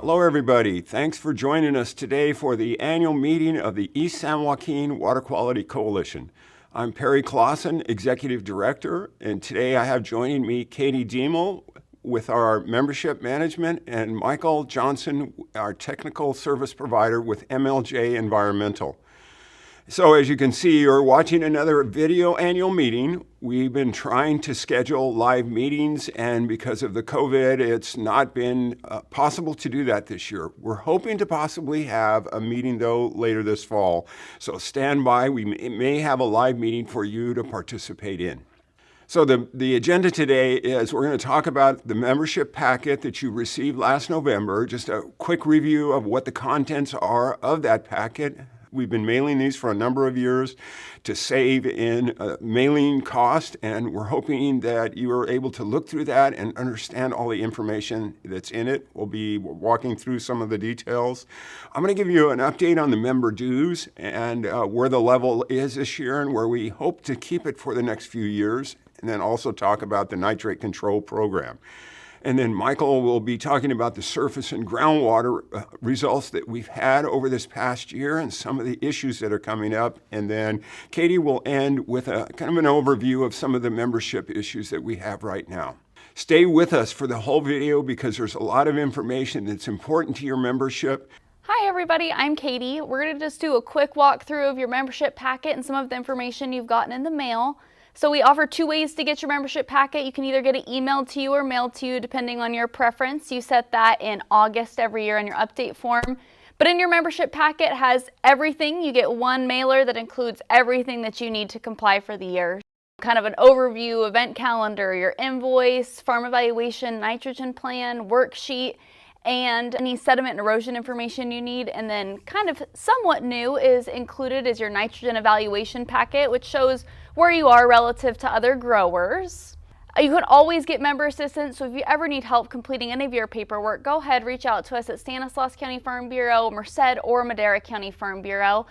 Hello, everybody. Thanks for joining us today for the annual meeting of the East San Joaquin Water Quality Coalition. I'm Perry Clausen, Executive Director, and today I have joining me Katie Diemel with our membership management and Michael Johnson, our technical service provider with MLJ Environmental. So as you can see, you're watching another video annual meeting. We've been trying to schedule live meetings, and because of the COVID, it's not been possible to do that this year. We're hoping to possibly have a meeting, though, later this fall. So stand by. We may have a live meeting for you to participate in. So the agenda today is we're going to talk about the membership packet that you received last November, just a quick review of what the contents are of that packet. We've been mailing these for a number of years to save in mailing cost, and we're hoping that you are able to look through that and understand all the information that's in it. We'll be walking through some of the details. I'm going to give you an update on the member dues and where the level is this year and where we hope to keep it for the next few years, and then also talk about the nitrate control program. And then Michael will be talking about the surface and groundwater results that we've had over this past year and some of the issues that are coming up. And then Katie will end with a kind of an overview of some of the membership issues that we have right now. Stay with us for the whole video because there's a lot of information that's important to your membership. Hi everybody, I'm Katie. We're going to just do a quick walkthrough of your membership packet and some of the information you've gotten in the mail. So we offer two ways to get your membership packet. You can either get it emailed to you or mailed to you depending on your preference. You set that in August every year on your update form. But in your membership packet has everything. You get one mailer that includes everything that you need to comply for the year. Kind of an overview, event calendar, your invoice, farm evaluation, nitrogen plan, worksheet, and any sediment and erosion information you need. And then kind of somewhat new is included is your nitrogen evaluation packet, which shows where you are relative to other growers. You can always get member assistance, so if you ever need help completing any of your paperwork, go ahead, reach out to us at Stanislaus County Farm Bureau, Merced, or Madera County Farm Bureau.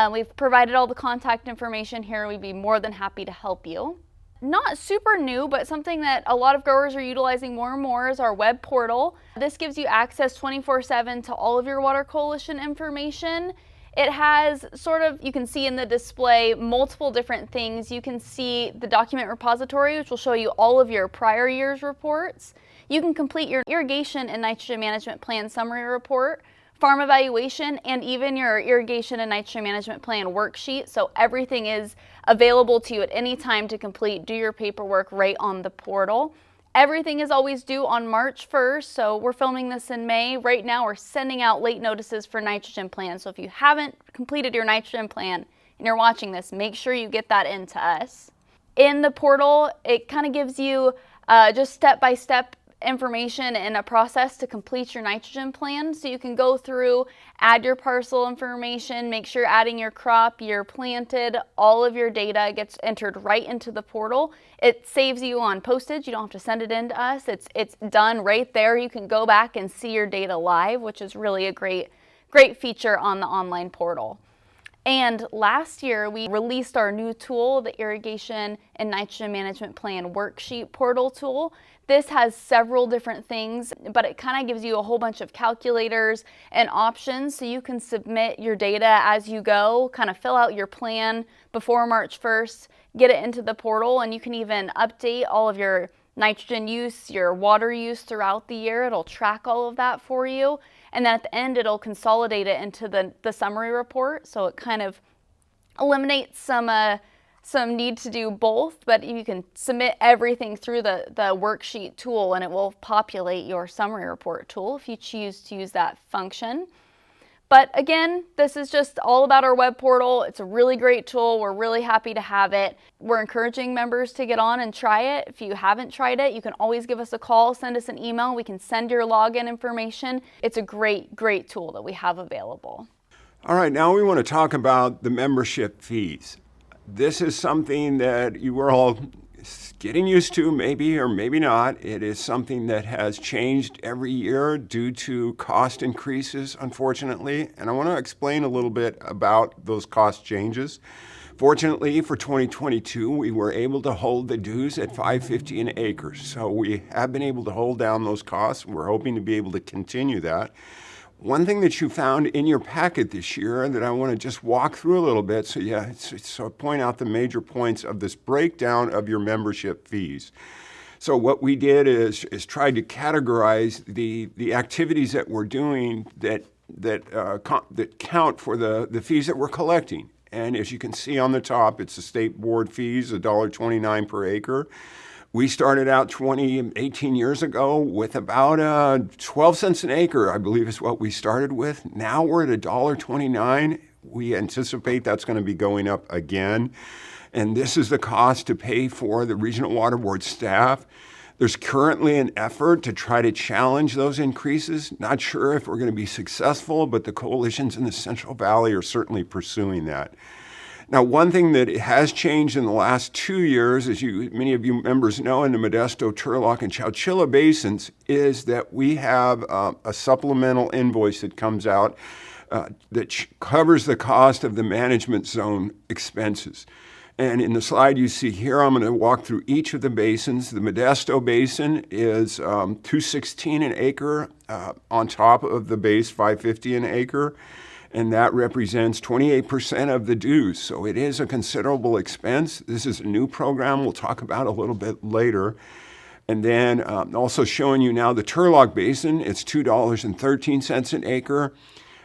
We've provided all the contact information here. We'd be more than happy to help you. Not super new, but something that a lot of growers are utilizing more and more is our web portal. This gives you access 24/7 to all of your Water Coalition information. It has sort of, you can see in the display, multiple different things. You can see the document repository, which will show you all of your prior year's reports. You can complete your irrigation and nitrogen management plan summary report, farm evaluation, and even your irrigation and nitrogen management plan worksheet. So everything is available to you at any time to complete. Do your paperwork right on the portal. Everything is always due on March 1st, so we're filming this in May. Right now we're sending out late notices for nitrogen plans. So if you haven't completed your nitrogen plan and you're watching this, make sure you get that into us. In the portal, it kind of gives you just step-by-step information and a process to complete your nitrogen plan. So you can go through, add your parcel information, make sure you're adding your crop, you're planted, all of your data gets entered right into the portal. It saves you on postage. You don't have to send it in to us. It's done right there. You can go back and see your data live, which is really a great feature on the online portal. And last year, we released our new tool, the Irrigation and Nitrogen Management Plan Worksheet Portal tool. This has several different things, but it kind of gives you a whole bunch of calculators and options so you can submit your data as you go, kind of fill out your plan before March 1st, get it into the portal, and you can even update all of your nitrogen use, your water use throughout the year. It'll track all of that for you. And then at the end, it'll consolidate it into the summary report. So it kind of eliminates some need to do both, but you can submit everything through the worksheet tool and it will populate your summary report tool if you choose to use that function. But again, this is just all about our web portal. It's a really great tool. We're really happy to have it. We're encouraging members to get on and try it. If you haven't tried it, you can always give us a call, send us an email. We can send your login information. It's a great tool that we have available. All right, now we want to talk about the membership fees. This is something that you were all getting used to, maybe or maybe not. It is something that has changed every year due to cost increases, unfortunately. And I want to explain a little bit about those cost changes. Fortunately for 2022, we were able to hold the dues at $5.50 an acre. So we have been able to hold down those costs. We're hoping to be able to continue that. One thing that you found in your packet this year that I want to just walk through a little bit, so point out the major points of this breakdown of your membership fees. So what we did is tried to categorize the activities that we're doing that count for the fees that we're collecting. And as you can see on the top, it's the state board fees, $1.29 per acre. We started out 18 years ago with about 12 cents an acre, I believe is what we started with. Now we're at $1.29. We anticipate that's going to be going up again. And this is the cost to pay for the Regional Water Board staff. There's currently an effort to try to challenge those increases. Not sure if we're going to be successful, but the coalitions in the Central Valley are certainly pursuing that. Now, one thing that has changed in the last 2 years, as many of you members know, in the Modesto, Turlock, and Chowchilla basins, is that we have a supplemental invoice that comes out that covers the cost of the management zone expenses. And in the slide you see here, I'm going to walk through each of the basins. The Modesto Basin is $2.16 an acre on top of the base $5.50 an acre, and that represents 28% of the dues. So it is a considerable expense. This is a new program we'll talk about a little bit later. And then also showing you now the Turlock Basin, it's $2.13 an acre.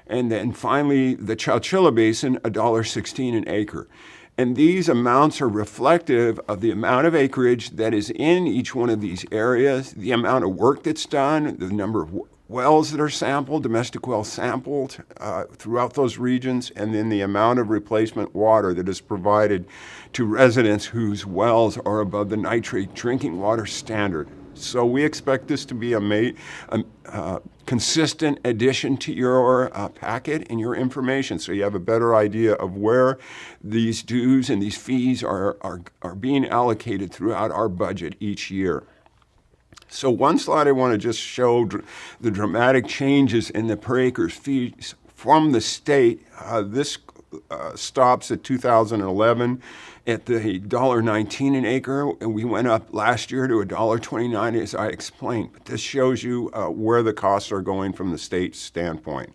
And then finally, the Chowchilla Basin, $1.16 an acre. And these amounts are reflective of the amount of acreage that is in each one of these areas, the amount of work that's done, the number of wells that are sampled, domestic wells sampled throughout those regions, and then the amount of replacement water that is provided to residents whose wells are above the nitrate drinking water standard. So we expect this to be a consistent addition to your packet and your information, so you have a better idea of where these dues and these fees are being allocated throughout our budget each year. So one slide I want to just show the dramatic changes in the per acre fees from the state. This stops at 2011 at the $1.19 an acre, and we went up last year to $1.29, as I explained. But this shows you where the costs are going from the state standpoint.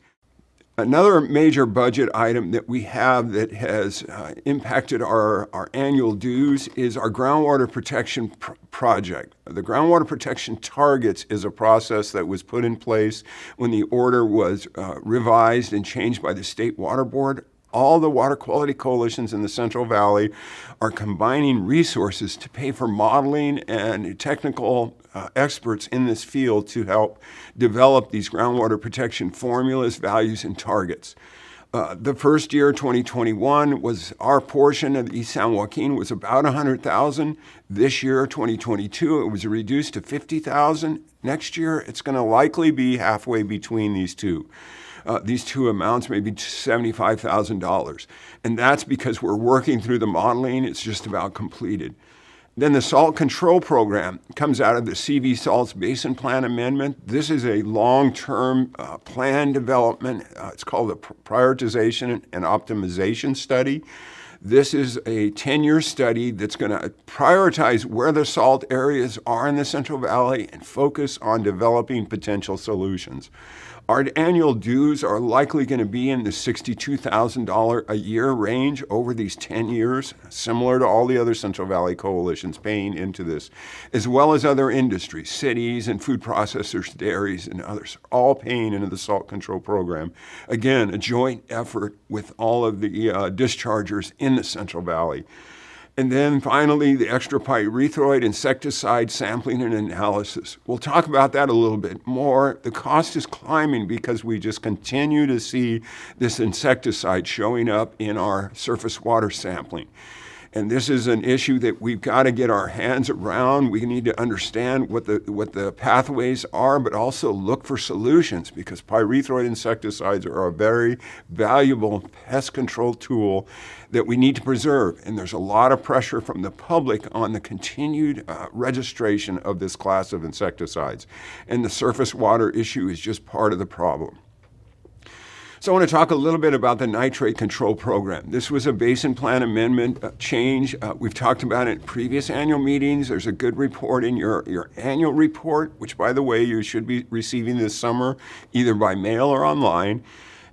Another major budget item that we have that has impacted our annual dues is our groundwater protection project. The groundwater protection targets is a process that was put in place when the order was revised and changed by the State Water Board. All the water quality coalitions in the Central Valley are combining resources to pay for modeling and technical experts in this field to help develop these groundwater protection formulas, values, and targets. The first year, 2021, was our portion of East San Joaquin was about $100,000. This year, 2022, it was reduced to $50,000. Next year, it's going to likely be halfway between these two. These two amounts, maybe $75,000. And that's because we're working through the modeling. It's just about completed. Then the salt control program comes out of the CV Salts Basin Plan Amendment. This is a long-term plan development. It's called a prioritization and optimization study. This is a 10-year study that's going to prioritize where the salt areas are in the Central Valley and focus on developing potential solutions. Our annual dues are likely going to be in the $62,000 a year range over these 10 years, similar to all the other Central Valley coalitions paying into this, as well as other industries, cities and food processors, dairies, and others, all paying into the salt control program. Again, a joint effort with all of the dischargers in the Central Valley. And then finally, the extra pyrethroid insecticide sampling and analysis. We'll talk about that a little bit more. The cost is climbing because we just continue to see this insecticide showing up in our surface water sampling. And this is an issue that we've got to get our hands around. We need to understand what the pathways are, but also look for solutions, because pyrethroid insecticides are a very valuable pest control tool that we need to preserve. And there's a lot of pressure from the public on the continued registration of this class of insecticides. And the surface water issue is just part of the problem. So I want to talk a little bit about the nitrate control program. This was a basin plan amendment change. We've talked about it in previous annual meetings. There's a good report in your annual report, which, by the way, you should be receiving this summer, either by mail or online.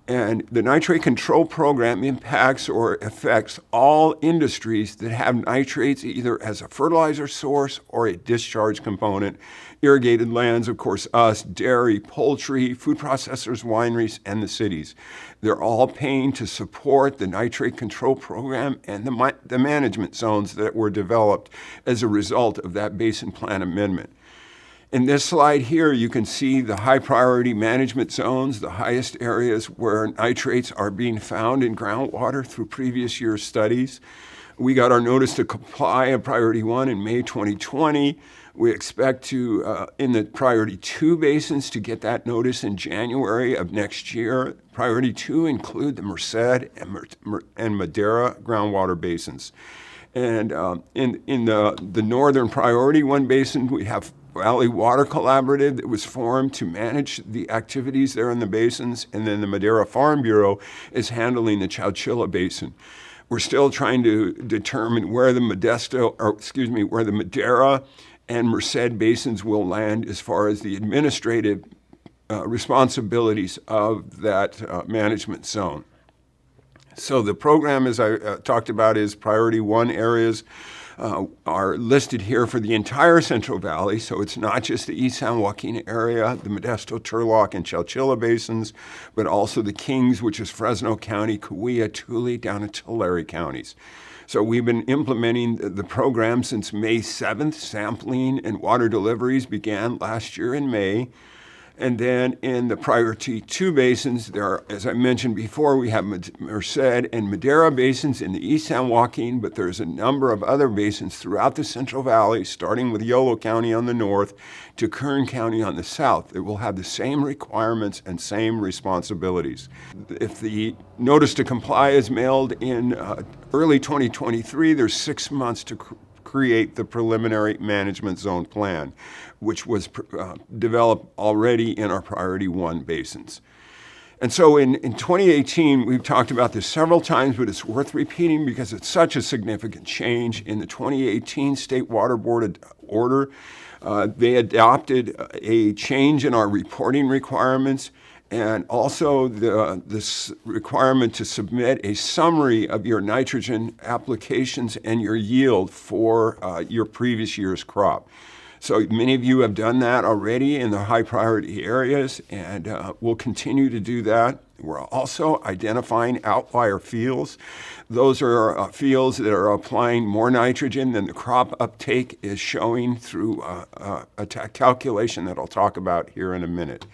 And the nitrate control program impacts or affects all industries that have nitrates either as a fertilizer source or a discharge component. Irrigated lands, of course, us, dairy, poultry, food processors, wineries, and the cities. They're all paying to support the nitrate control program and the management zones that were developed as a result of that basin plan amendment. In this slide here, you can see the high priority management zones, the highest areas where nitrates are being found in groundwater through previous year's studies. We got our notice to comply of priority 1 in May 2020. We expect to, in the priority 2 basins, to get that notice in January of next year. Priority 2 include the Merced and Madera groundwater basins. And in the northern priority 1 basin, we have Valley Water Collaborative that was formed to manage the activities there in the basins, and then the Madera Farm Bureau is handling the Chowchilla Basin. We're still trying to determine where the Madera and Merced basins will land as far as the administrative responsibilities of that management zone. So the program, as I talked about, is priority 1 areas are listed here for the entire Central Valley. So it's not just the East San Joaquin area, the Modesto, Turlock, and Chowchilla basins, but also the Kings, which is Fresno County, Cahuilla, Tule, down in Tulare counties. So we've been implementing the program since May 7th. Sampling and water deliveries began last year in May. And then in the priority 2 basins, there are, as I mentioned before, we have Merced and Madera basins in the East San Joaquin, but there's a number of other basins throughout the Central Valley, starting with Yolo County on the north to Kern County on the south, that will have the same requirements and same responsibilities. If the notice to comply is mailed in early 2023, there's 6 months to create the preliminary management zone plan, which was developed already in our priority 1 basins. And so in 2018, we've talked about this several times, but it's worth repeating because it's such a significant change. In the 2018 State Water Board order, they adopted a change in our reporting requirements, and also this requirement to submit a summary of your nitrogen applications and your yield for your previous year's crop. So many of you have done that already in the high priority areas, and we'll continue to do that. We're also identifying outlier fields. Those are fields that are applying more nitrogen than the crop uptake is showing through a calculation that I'll talk about here in a minute.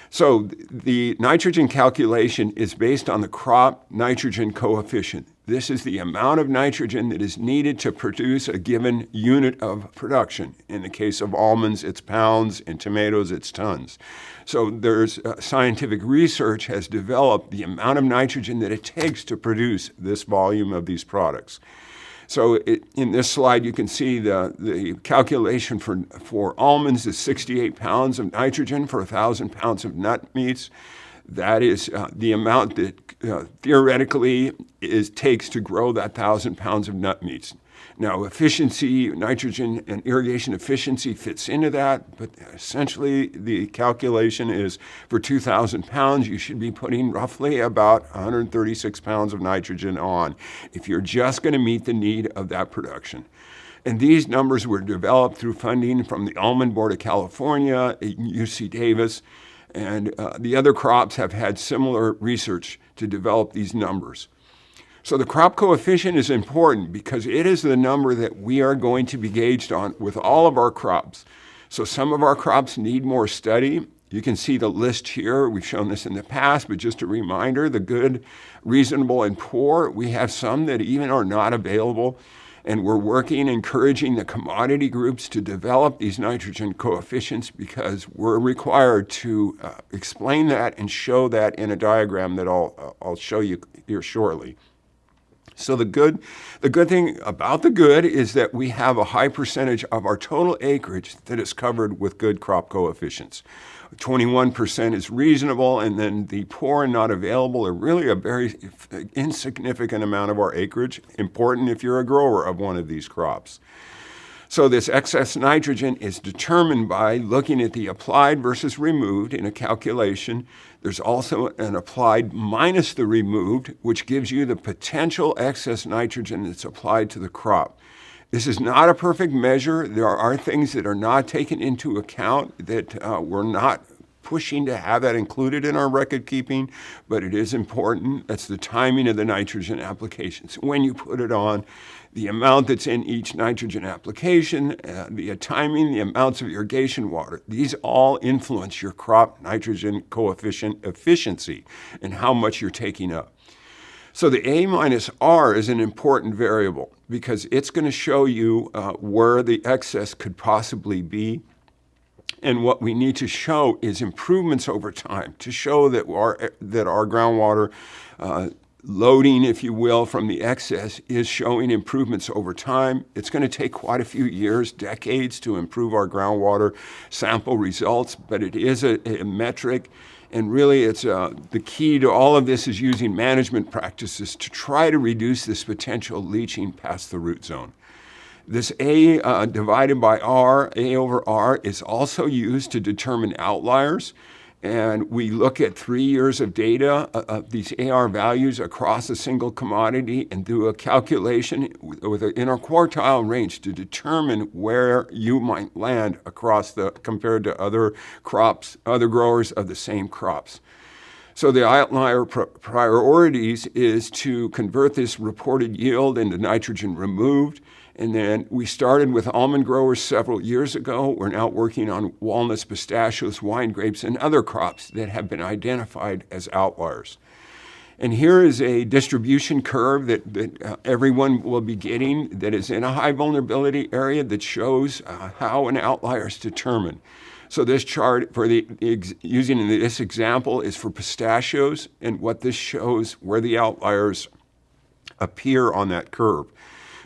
So the nitrogen calculation is based on the crop nitrogen coefficient. This is the amount of nitrogen that is needed to produce a given unit of production. In the case of almonds, it's pounds. In tomatoes, it's tons. So there's scientific research has developed the amount of nitrogen that it takes to produce this volume of these products. So in this slide, you can see the calculation for almonds is 68 pounds of nitrogen for 1,000 pounds of nut meats. That is the amount that theoretically takes to grow that 1,000 pounds of nut meats. Now, efficiency, nitrogen and irrigation efficiency fits into that, but essentially the calculation is for 2,000 pounds, you should be putting roughly about 136 pounds of nitrogen on if you're just going to meet the need of that production. And these numbers were developed through funding from the Almond Board of California, UC Davis, and the other crops have had similar research to develop these numbers. So the crop coefficient is important because it is the number that we are going to be gauged on with all of our crops. So some of our crops need more study. You can see the list here. We've shown this in the past, but just a reminder, the good, reasonable, and poor, we have some that even are not available. And we're working, encouraging the commodity groups to develop these nitrogen coefficients because we're required to explain that and show that in a diagram that I'll show you here shortly. So the good thing about the good is that we have a high percentage of our total acreage that is covered with good crop coefficients. 21% is reasonable, and then the poor and not available are really a very insignificant amount of our acreage, important if you're a grower of one of these crops. So this excess nitrogen is determined by looking at the applied versus removed in a calculation. There's also an applied minus the removed, which gives you the potential excess nitrogen that's applied to the crop. This is not a perfect measure. There are things that are not taken into account that we're not pushing to have that included in our record keeping, but it is important. That's the timing of the nitrogen applications. When you put it on, the amount that's in each nitrogen application, the timing, the amounts of irrigation water, these all influence your crop nitrogen coefficient efficiency and how much you're taking up. So the A minus R is an important variable because it's going to show you where the excess could possibly be. And what we need to show is improvements over time to show that our groundwater loading, if you will, from the excess is showing improvements over time. It's going to take quite a few years, decades, to improve our groundwater sample results, but it is a metric. And really, it's the key to all of this is using management practices to try to reduce this potential leaching past the root zone. This A divided by R, A over R, is also used to determine outliers. And we look at 3 years of data of these AR values across a single commodity and do a calculation with an interquartile range to determine where you might land compared to other crops, other growers of the same crops. So the outlier priorities is to convert this reported yield into nitrogen removed. And then we started with almond growers several years ago. We're now working on walnuts, pistachios, wine grapes, and other crops that have been identified as outliers. And here is a distribution curve that everyone will be getting that is in a high vulnerability area that shows how an outlier is determined. So this chart using in this example is for pistachios, and what this shows where the outliers appear on that curve.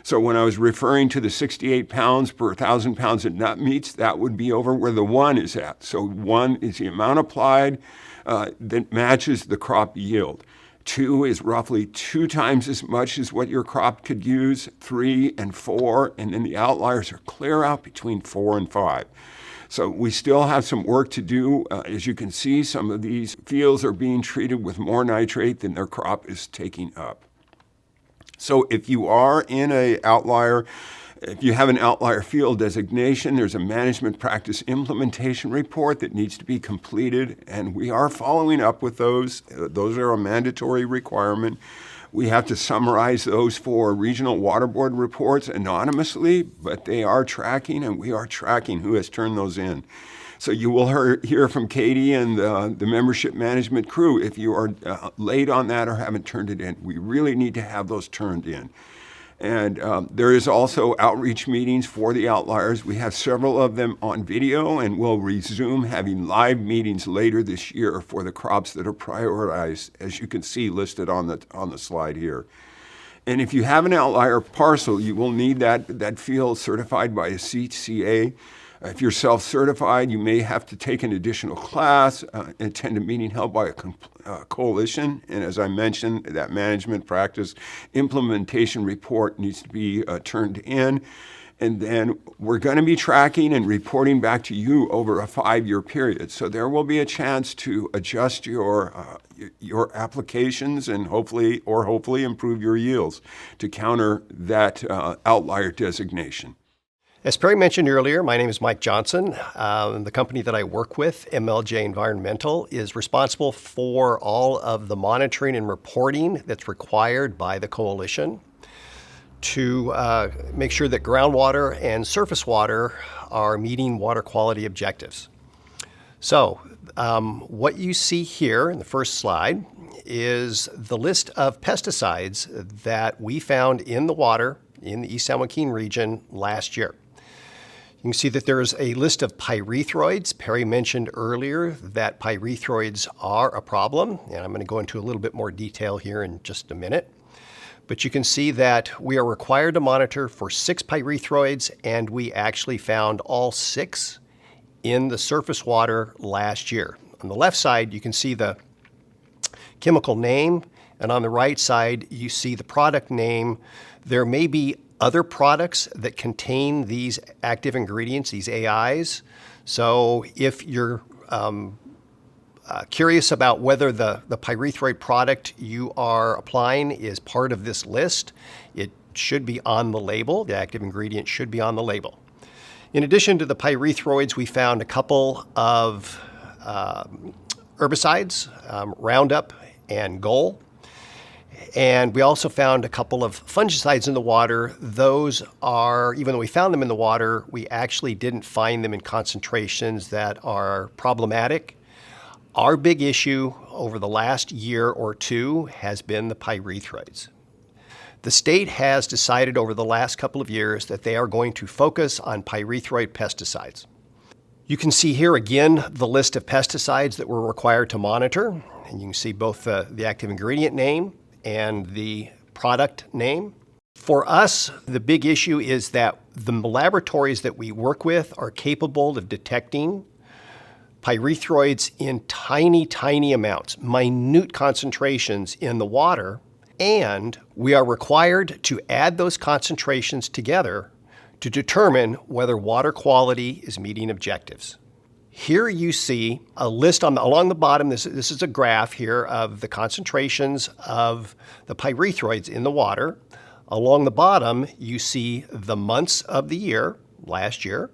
So when I was referring to the 68 pounds per 1,000 pounds of nut meats, that would be over where the 1 is at. So 1 is the amount applied that matches the crop yield. 2 is roughly 2 times as much as what your crop could use, 3 and 4, and then the outliers are clear out between 4 and 5. So we still have some work to do. As you can see, some of these fields are being treated with more nitrate than their crop is taking up. So if you are in an outlier, if you have an outlier field designation, there's a management practice implementation report that needs to be completed, and we are following up with those. Those are a mandatory requirement. We have to summarize those for regional water board reports anonymously, but they are tracking, and we are tracking who has turned those in. So you will hear from Katie and the membership management crew if you are late on that or haven't turned it in. We really need to have those turned in. And there is also outreach meetings for the outliers. We have several of them on video, and we'll resume having live meetings later this year for the crops that are prioritized, as you can see listed on the slide here. And if you have an outlier parcel, you will need that field certified by a CCA. If you're self-certified, you may have to take an additional class, attend a meeting held by a coalition. And as I mentioned, that management practice implementation report needs to be turned in. And then we're going to be tracking and reporting back to you over a 5-year period. So there will be a chance to adjust your applications and hopefully improve your yields to counter that outlier designation. As Perry mentioned earlier, my name is Mike Johnson. The company that I work with, MLJ Environmental, is responsible for all of the monitoring and reporting that's required by the coalition to make sure that groundwater and surface water are meeting water quality objectives. So what you see here in the first slide is the list of pesticides that we found in the water in the East San Joaquin region last year. You can see that there's a list of pyrethroids. Perry mentioned earlier that pyrethroids are a problem, and I'm going to go into a little bit more detail here in just a minute. But you can see that we are required to monitor for 6 pyrethroids, and we actually found all 6 in the surface water last year. On the left side, you can see the chemical name, and on the right side, you see the product name. There may be other products that contain these active ingredients, these AIs. So if you're curious about whether the pyrethroid product you are applying is part of this list, it should be on the label. The active ingredient should be on the label. In addition to the pyrethroids, we found a couple of herbicides, Roundup and Goal. And we also found a couple of fungicides in the water. Those are, even though we found them in the water, we actually didn't find them in concentrations that are problematic. Our big issue over the last year or two has been the pyrethroids. The state has decided over the last couple of years that they are going to focus on pyrethroid pesticides. You can see here again the list of pesticides that we're required to monitor. And you can see both the active ingredient name and the product name. For us, the big issue is that the laboratories that we work with are capable of detecting pyrethroids in tiny, tiny amounts, minute concentrations in the water, and we are required to add those concentrations together to determine whether water quality is meeting objectives. Here you see a list along the bottom. This is a graph here of the concentrations of the pyrethroids in the water. Along the bottom, you see the months of the year, last year,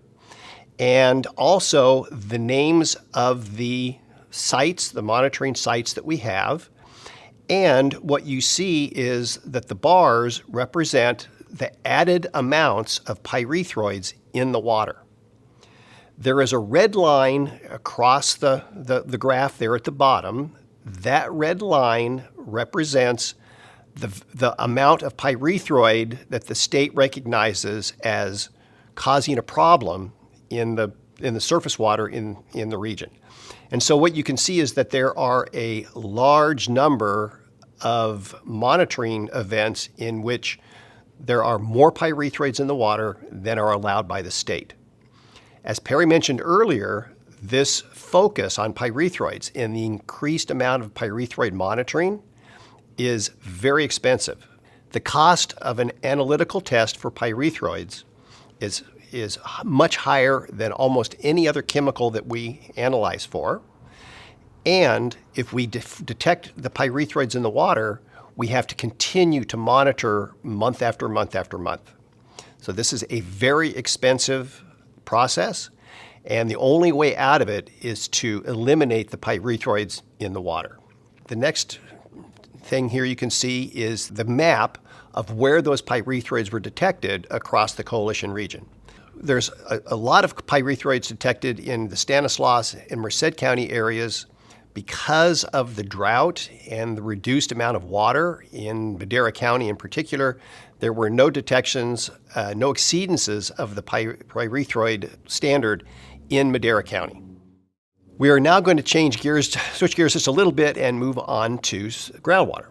and also the names of the sites, the monitoring sites that we have. And what you see is that the bars represent the added amounts of pyrethroids in the water. There is a red line across the graph there at the bottom. That red line represents the amount of pyrethroid that the state recognizes as causing a problem in the surface water in the region. And so what you can see is that there are a large number of monitoring events in which there are more pyrethroids in the water than are allowed by the state. As Perry mentioned earlier, this focus on pyrethroids and the increased amount of pyrethroid monitoring is very expensive. The cost of an analytical test for pyrethroids is much higher than almost any other chemical that we analyze for. And if we detect the pyrethroids in the water, we have to continue to monitor month after month after month. So this is a very expensive process, and the only way out of it is to eliminate the pyrethroids in the water. The next thing here you can see is the map of where those pyrethroids were detected across the coalition region. There's a lot of pyrethroids detected in the Stanislaus and Merced County areas. Because of the drought and the reduced amount of water in Madera County in particular, there were no detections, no exceedances of the pyrethroid standard in Madera County. We are now going to switch gears just a little bit and move on to groundwater.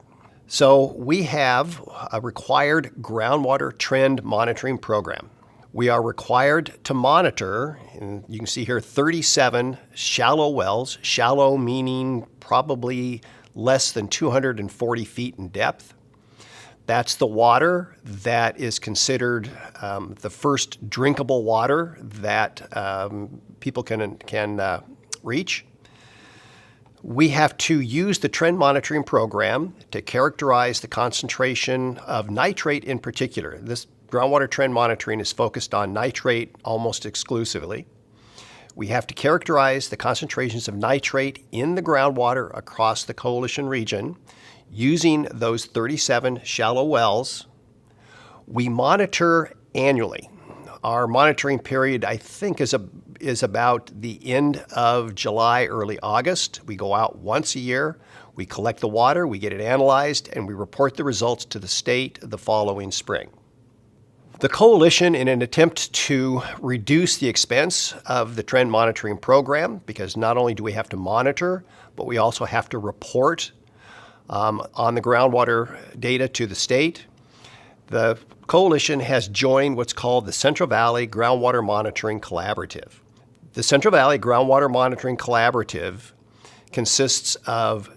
So we have a required groundwater trend monitoring program. We are required to monitor, and you can see here, 37 shallow wells, shallow meaning probably less than 240 feet in depth. That's the water that is considered the first drinkable water that people can reach. We have to use the trend monitoring program to characterize the concentration of nitrate in particular. This groundwater trend monitoring is focused on nitrate almost exclusively. We have to characterize the concentrations of nitrate in the groundwater across the coalition region using those 37 shallow wells. We monitor annually. Our monitoring period, I think, is about the end of July, early August. We go out once a year. We collect the water, we get it analyzed, and we report the results to the state the following spring. The coalition, in an attempt to reduce the expense of the trend monitoring program, because not only do we have to monitor, but we also have to report on the groundwater data to the state, The coalition has joined what's called the Central Valley Groundwater Monitoring Collaborative. The Central Valley Groundwater Monitoring Collaborative consists of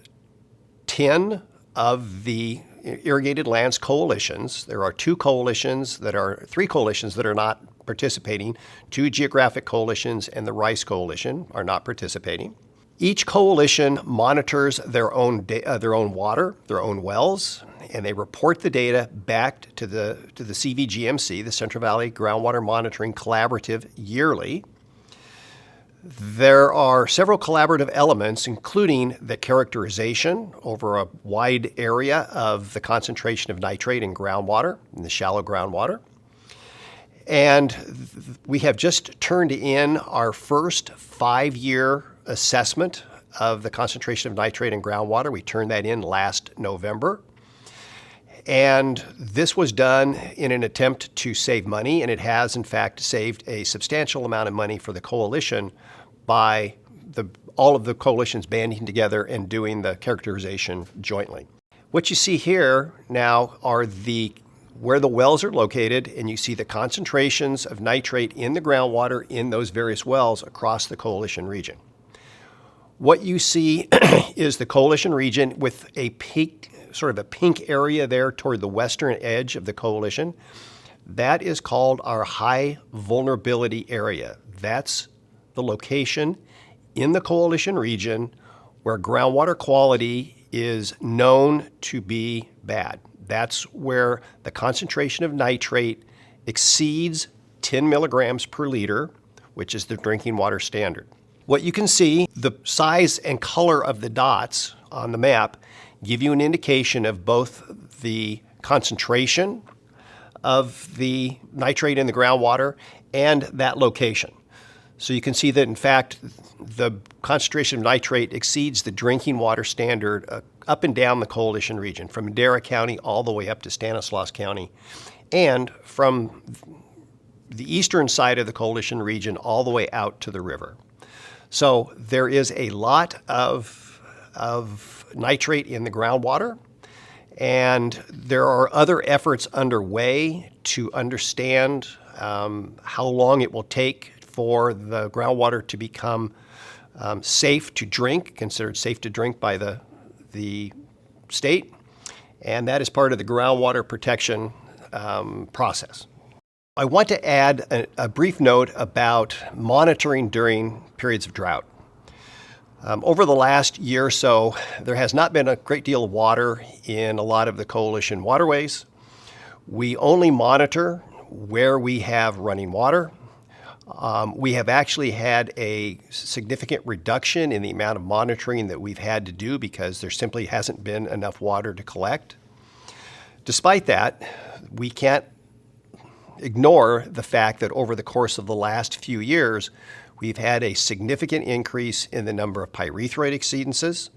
10 of the irrigated lands coalitions. There are three coalitions that are not participating, 2 geographic coalitions, and the Rice Coalition are not participating. Each coalition monitors their own water, their own wells, and they report the data back to the CVGMC, the Central Valley Groundwater Monitoring Collaborative, yearly. There are several collaborative elements, including the characterization over a wide area of the concentration of nitrate in groundwater, in the shallow groundwater. And we have just turned in our first 5-year assessment of the concentration of nitrate in groundwater. We turned that in last November. And this was done in an attempt to save money, and it has, in fact, saved a substantial amount of money for the coalition by all of the coalitions banding together and doing the characterization jointly. What you see here now are where the wells are located, and you see the concentrations of nitrate in the groundwater in those various wells across the coalition region. What you see is the coalition region with a peak, sort of a pink area there toward the western edge of the coalition. That is called our high vulnerability area. That's the location in the coalition region where groundwater quality is known to be bad. That's where the concentration of nitrate exceeds 10 milligrams per liter, which is the drinking water standard. What you can see, the size and color of the dots on the map give you an indication of both the concentration of the nitrate in the groundwater and that location. So you can see that, in fact, the concentration of nitrate exceeds the drinking water standard up and down the coalition region, from Madera County all the way up to Stanislaus County, and from the eastern side of the coalition region all the way out to the river. So there is a lot of nitrate in the groundwater, and there are other efforts underway to understand how long it will take for the groundwater to become safe to drink, considered safe to drink by the state, and that is part of the groundwater protection process. I want to add a brief note about monitoring during periods of drought. Over the last year or so, there has not been a great deal of water in a lot of the coalition waterways. We only monitor where we have running water. We have actually had a significant reduction in the amount of monitoring that we've had to do because there simply hasn't been enough water to collect. Despite that, we can't ignore the fact that over the course of the last few years, we've had a significant increase in the number of pyrethroid exceedances,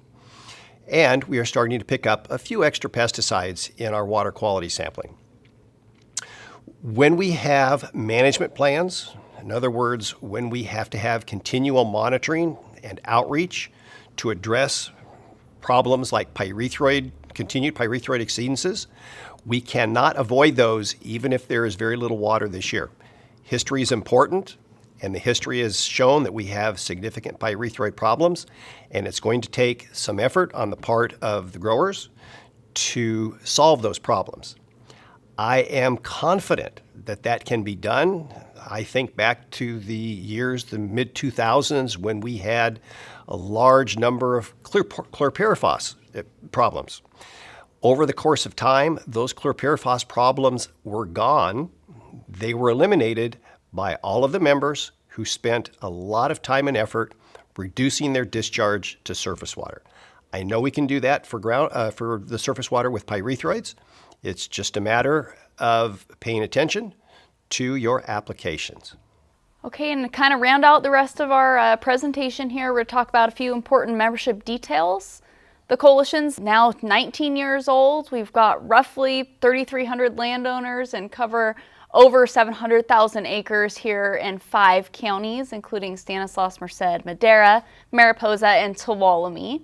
and we are starting to pick up a few extra pesticides in our water quality sampling. When we have management plans, in other words, when we have to have continual monitoring and outreach to address problems like continued pyrethroid exceedances, we cannot avoid those even if there is very little water this year. History is important, and the history has shown that we have significant pyrethroid problems, and it's going to take some effort on the part of the growers to solve those problems. I am confident that that can be done. I think back to the mid-2000s, when we had a large number of chlorpyrifos problems. Over the course of time, those chlorpyrifos problems were gone. They were eliminated by all of the members who spent a lot of time and effort reducing their discharge to surface water. I know we can do that for the surface water with pyrethroids. It's just a matter of paying attention to your applications. Okay, and to kind of round out the rest of our presentation here, we're going to talk about a few important membership details. The coalition's now 19 years old. We've got roughly 3,300 landowners and cover over 700,000 acres here in 5 counties, including Stanislaus, Merced, Madera, Mariposa, and Tuolumne.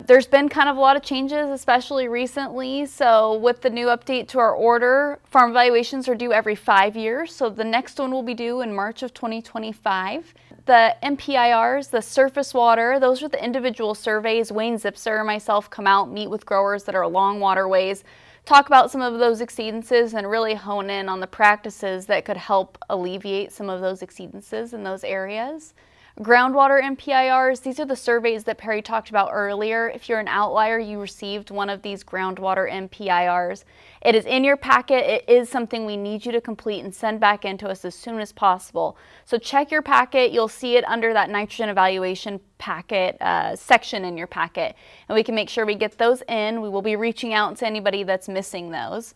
There's been kind of a lot of changes, especially recently. So with the new update to our order, farm evaluations are due every 5 years. So the next one will be due in March of 2025. The MPIRs, the surface water, those are the individual surveys. Wayne Zipser and myself come out, meet with growers that are along waterways, talk about some of those exceedances and really hone in on the practices that could help alleviate some of those exceedances in those areas. Groundwater MPIRs, these are the surveys that Perry talked about earlier. If you're an outlier, you received one of these groundwater MPIRs. It is in your packet. It is something we need you to complete and send back into us as soon as possible. So check your packet. You'll see it under that nitrogen evaluation packet section in your packet. And we can make sure we get those in. We will be reaching out to anybody that's missing those.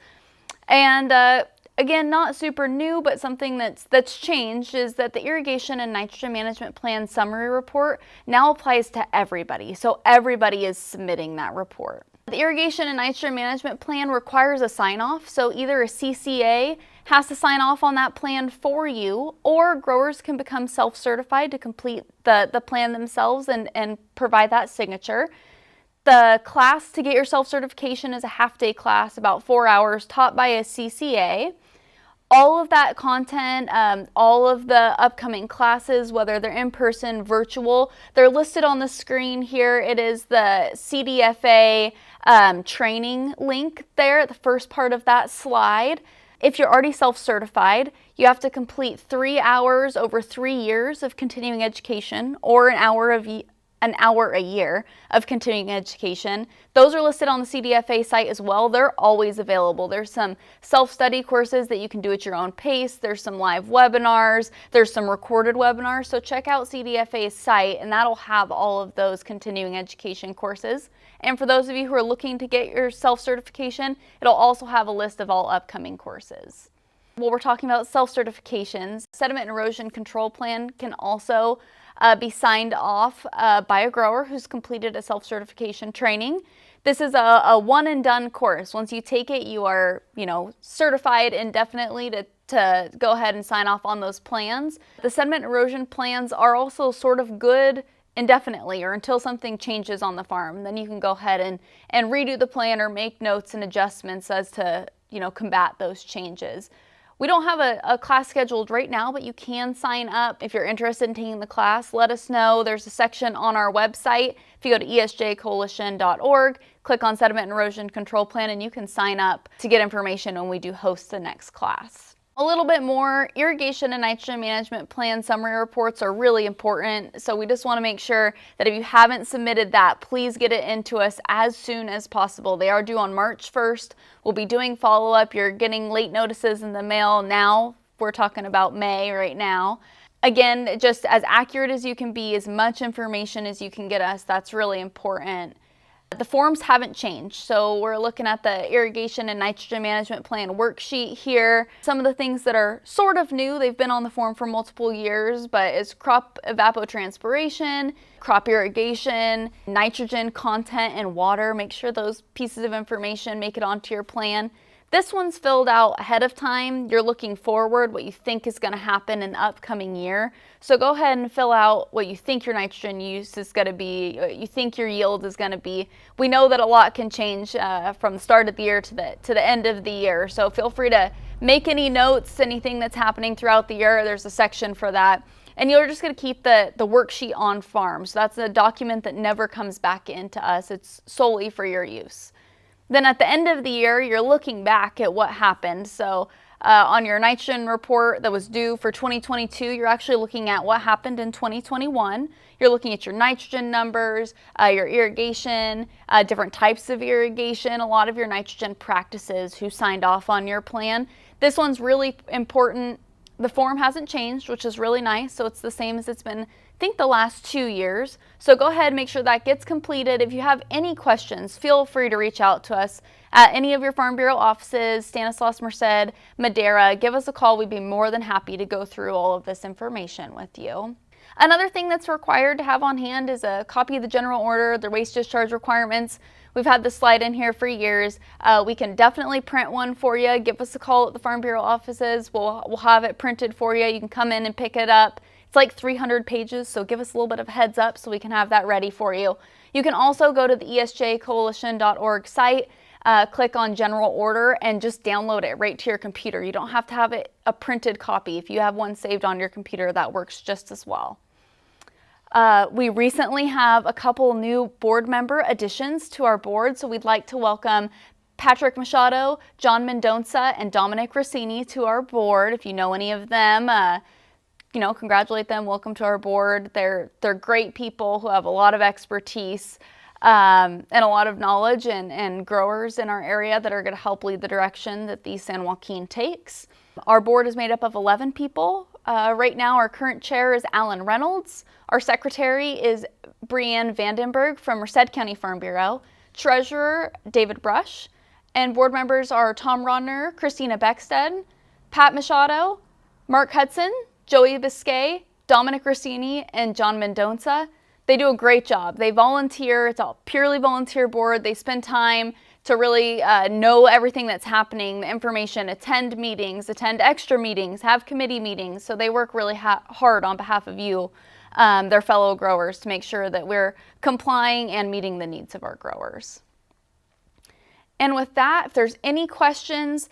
And again, not super new, but something that's changed is that the Irrigation and Nitrogen Management Plan Summary Report now applies to everybody. So everybody is submitting that report. The Irrigation and Nitrogen Management Plan requires a sign-off, so either a CCA has to sign off on that plan for you, or growers can become self-certified to complete the plan themselves and provide that signature. The class to get your self-certification is a half-day class, about 4 hours, taught by a CCA. All of that content, all of the upcoming classes, whether they're in person, virtual, they're listed on the screen here. It is the CDFA training link there at the first part of that slide. If you're already self-certified, you have to complete 3 hours over 3 years of continuing education, or an hour a year of continuing education. Those are listed on the CDFA site as well. They're always available. There's some self-study courses that you can do at your own pace. There's some live webinars. There's some recorded webinars. So check out CDFA's site, and that'll have all of those continuing education courses. And for those of you who are looking to get your self-certification, it'll also have a list of all upcoming courses. Well, we're talking about self-certifications. Sediment and erosion control plan can also be signed off by a grower who's completed a self-certification training. This is a one and done course. Once you take it, you are, certified indefinitely to go ahead and sign off on those plans. The sediment and erosion plans are also sort of good indefinitely, or until something changes on the farm. Then you can go ahead and redo the plan or make notes and adjustments as to, combat those changes. We don't have a class scheduled right now, but you can sign up if you're interested in taking the class. Let us know. There's a section on our website. If you go to esjcoalition.org, click on Sediment and Erosion Control Plan, and you can sign up to get information when we do host the next class. A little bit more, Irrigation and Nitrogen Management Plan summary reports are really important. So we just want to make sure that if you haven't submitted that, please get it into us as soon as possible. They are due on March 1st. We'll be doing follow-up. You're getting late notices in the mail now. We're talking about May right now. Again, just as accurate as you can be, as much information as you can get us, that's really important. The forms haven't changed, so we're looking at the Irrigation and Nitrogen Management Plan worksheet here. Some of the things that are sort of new, they've been on the form for multiple years, but it's crop evapotranspiration, crop irrigation, nitrogen content and water. Make sure those pieces of information make it onto your plan. This one's filled out ahead of time. You're looking forward, what you think is going to happen in the upcoming year. So go ahead and fill out what you think your nitrogen use is going to be, what you think your yield is going to be. We know that a lot can change from the start of the year to the end of the year. So feel free to make any notes, anything that's happening throughout the year. There's a section for that. And you're just going to keep the worksheet on farm. So that's a document that never comes back into us. It's solely for your use. Then at the end of the year, you're looking back at what happened. So on your nitrogen report that was due for 2022, you're actually looking at what happened in 2021. You're looking at your nitrogen numbers, your irrigation, different types of irrigation, a lot of your nitrogen practices, who signed off on your plan. This one's really important. The form hasn't changed, which is really nice. So it's the same as it's been, I think, the last 2 years. So go ahead and make sure that gets completed. If you have any questions, feel free to reach out to us at any of your Farm Bureau offices, Stanislaus, Merced, Madera. Give us a call. We'd be more than happy to go through all of this information with you. Another thing that's required to have on hand is a copy of the general order, the waste discharge requirements. We've had this slide in here for years. We can definitely print one for you. Give us a call at the Farm Bureau offices. We'll have it printed for you. You can come in and pick it up. It's like 300 pages, so give us a little bit of a heads up so we can have that ready for you. You can also go to the esjcoalition.org site, click on general order, and just download it right to your computer. You don't have to have it a printed copy. If you have one saved on your computer, that works just as well. We recently have a couple new board member additions to our board, so we'd like to welcome Patrick Machado, John Mendonca, and Dominic Rossini to our board. If you know any of them, congratulate them. Welcome to our board. They're great people who have a lot of expertise and a lot of knowledge and growers in our area that are going to help lead the direction that the San Joaquin takes. Our board is made up of 11 people. Right now, our current chair is Alan Reynolds. Our secretary is Brianne Vandenberg from Merced County Farm Bureau. Treasurer, David Brush. And board members are Tom Rodner, Christina Beckstead, Pat Machado, Mark Hudson, Joey Biscay, Dominic Rossini, and John Mendonca. They do a great job. They volunteer. It's all purely volunteer board. They spend time to really know everything that's happening, the information, attend meetings, attend extra meetings, have committee meetings. So they work really hard on behalf of you, their fellow growers, to make sure that we're complying and meeting the needs of our growers. And with that, if there's any questions,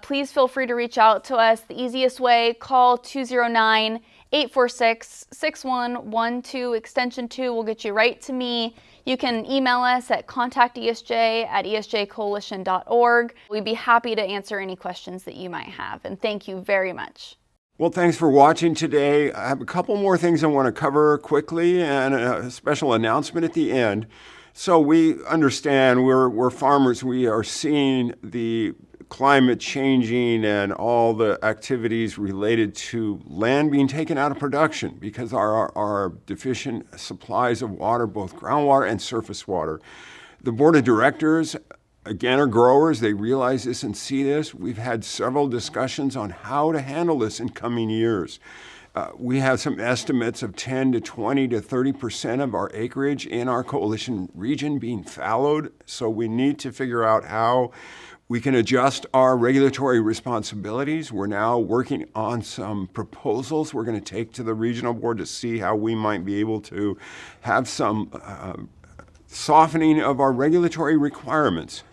please feel free to reach out to us. The easiest way, call 209-846-6112, extension 2 will get you right to me. You can email us at contactesj@esjcoalition.org. We'd be happy to answer any questions that you might have. And thank you very much. Well, thanks for watching today. I have a couple more things I want to cover quickly and a special announcement at the end. So we understand we're farmers. We are seeing the climate changing and all the activities related to land being taken out of production because our deficient supplies of water, both groundwater and surface water. The board of directors, again, are growers. They realize this and see this. We've had several discussions on how to handle this in coming years. We have some estimates of 10 to 20 to 30% of our acreage in our coalition region being fallowed. So we need to figure out how we can adjust our regulatory responsibilities. We're now working on some proposals we're going to take to the regional board to see how we might be able to have some softening of our regulatory requirements.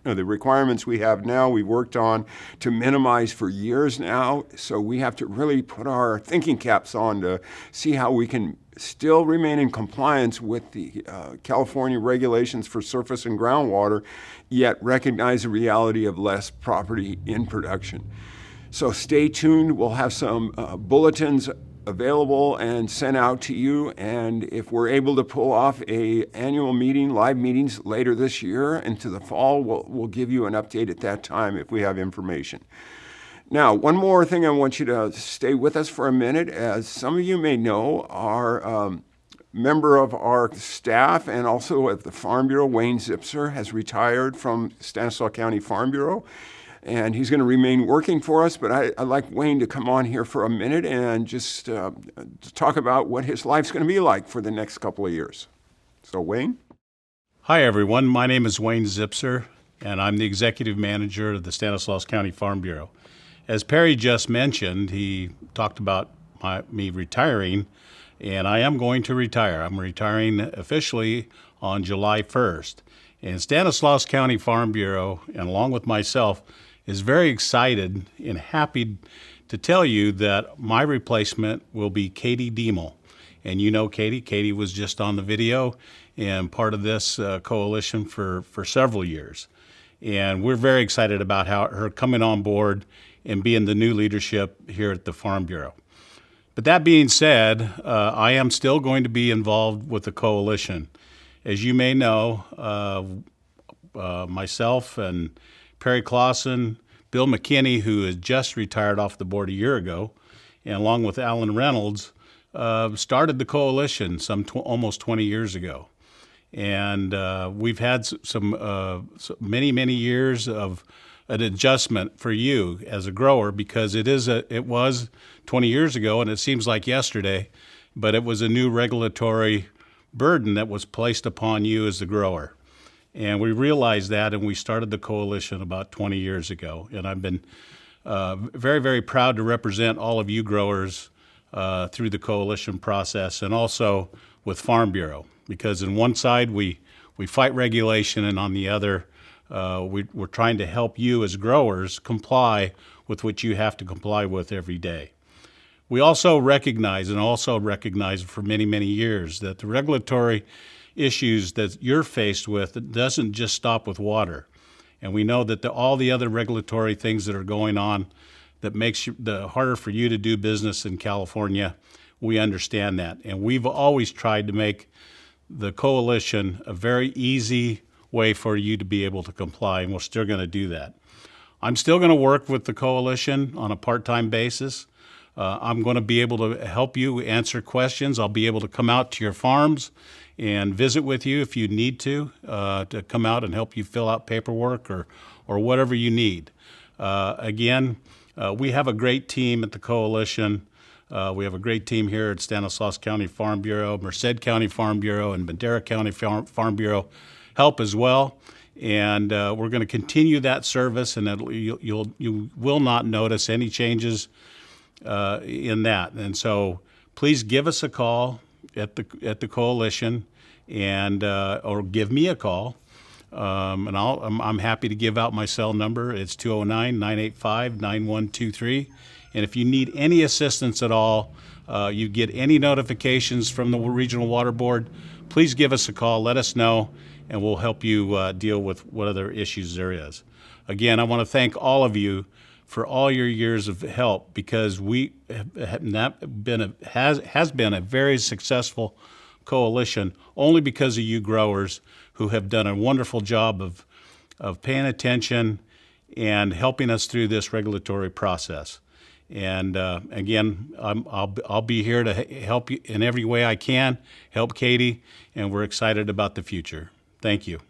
The requirements we have now, we've worked on to minimize for years now, so we have to really put our thinking caps on to see how we can still remain in compliance with the California regulations for surface and groundwater, yet recognize the reality of less property in production. So stay tuned. We'll have some bulletins available and sent out to you, and if we're able to pull off a annual meeting, live meetings later this year into the fall, we'll give you an update at that time if we have information. Now, one more thing I want you to stay with us for a minute. As some of you may know, our member of our staff and also at the Farm Bureau, Wayne Zipser, has retired from Stanislaus County Farm Bureau. And he's going to remain working for us, but I'd like Wayne to come on here for a minute and just talk about what his life's going to be like for the next couple of years. So, Wayne? Hi, everyone. My name is Wayne Zipser, and I'm the executive manager of the Stanislaus County Farm Bureau. As Perry just mentioned, he talked about me retiring, and I am going to retire. I'm retiring officially on July 1st. And Stanislaus County Farm Bureau, and along with myself, is very excited and happy to tell you that my replacement will be Katie Diemel. And you know Katie. Katie was just on the video and part of this coalition for several years. And we're very excited about her coming on board and being the new leadership here at the Farm Bureau. But that being said, I am still going to be involved with the coalition. As you may know, myself and Perry Clausen, Bill McKinney, who has just retired off the board a year ago, and along with Alan Reynolds, started the coalition almost 20 years ago. And we've had many years of an adjustment for you as a grower, because it was 20 years ago, and it seems like yesterday, but it was a new regulatory burden that was placed upon you as the grower. And we realized that, and we started the coalition about 20 years ago. And I've been very, very proud to represent all of you growers through the coalition process, and also with Farm Bureau, because on one side we fight regulation, and on the other we're trying to help you as growers comply with what you have to comply with every day. We also recognize for many, many years that the regulatory issues that you're faced with, it doesn't just stop with water. And we know that all the other regulatory things that are going on that makes the harder for you to do business in California, we understand that. And we've always tried to make the coalition a very easy way for you to be able to comply, and we're still going to do that. I'm still going to work with the coalition on a part-time basis. I'm going to be able to help you answer questions. I'll be able to come out to your farms and visit with you if you need to come out and help you fill out paperwork or whatever you need. Again, we have a great team at the coalition. We have a great team here at Stanislaus County Farm Bureau, Merced County Farm Bureau, and Madera County Farm Bureau help as well. And we're going to continue that service, and you will not notice any changes in that. And so please give us a call at the coalition, and or give me a call, and I'm happy to give out my cell number. It's 209-985-9123. And if you need any assistance at all, you get any notifications from the Regional Water Board, please give us a call, let us know, and we'll help you deal with what other issues there is. Again, I want to thank all of you for all your years of help, because we has been a very successful coalition only because of you growers who have done a wonderful job of paying attention and helping us through this regulatory process. And again, I'll be here to help you in every way I can, help Katie, and we're excited about the future. Thank you.